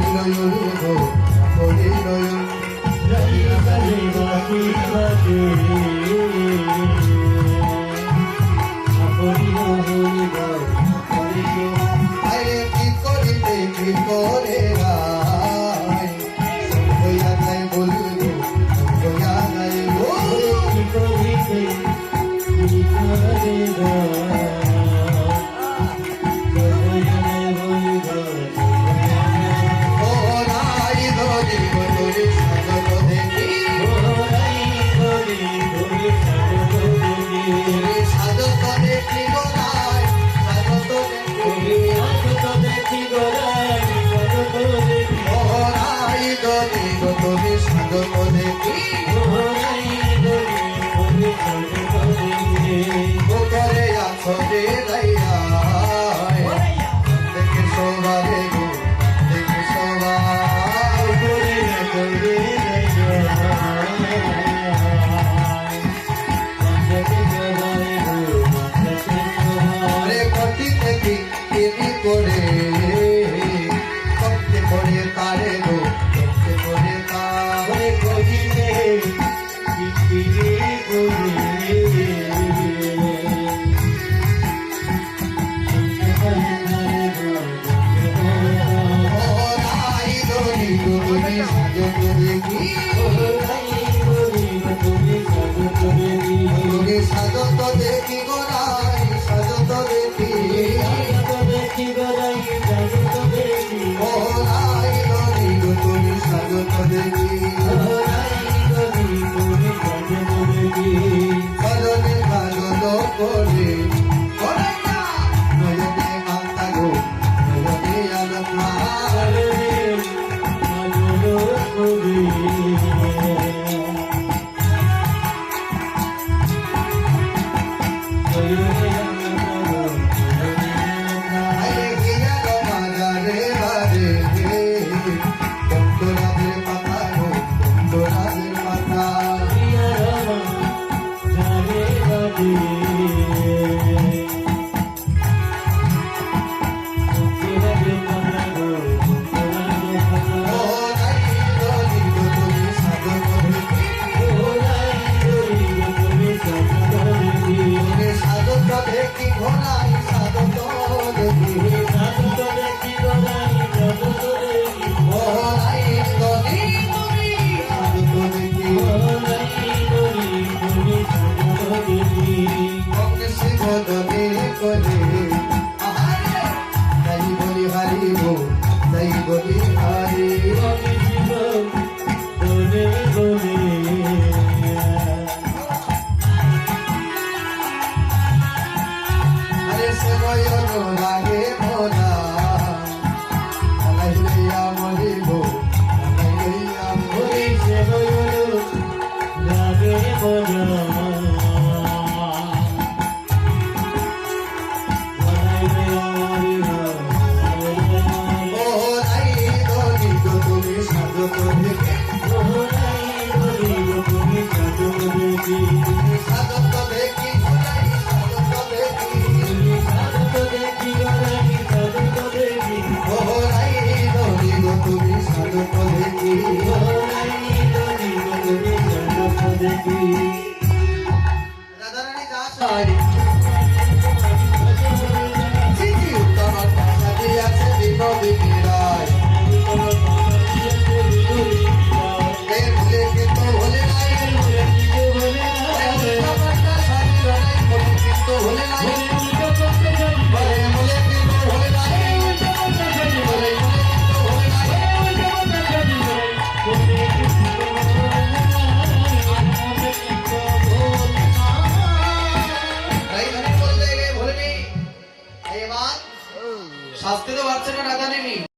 নয়ন গো আপনি নয়ন আরে কি করিতে কি করে রায় হইয়া নাই বলবো হইয়া নাই কি করিতে কি করে রায় তুমি সাধক দেখি করে আছো যে রাইয়া দেখে সবারে গো দেখে সবাই কটি থেকে তিনি করে কমতে করে তারে গো সাধত দেখি গোড়াই সাধত দেখি ওরাই গরি গো তুমি সাধত দেখি কদনে কাগল করে নয়নে মাতা গো নয়নে আলমা লাগে মোরা আলাইয়া মরিব আলাইয়া মরি সে বয়ল লাগে মোরা আলাইয়া মরিব ও আই দনি গো তুমি সাধু করে ও আই দনি গো তুমি সাধু করে সাধু তো দেখি রাধারানী দাস শাস্তি তো বাচ্চাটা রাধা নেই।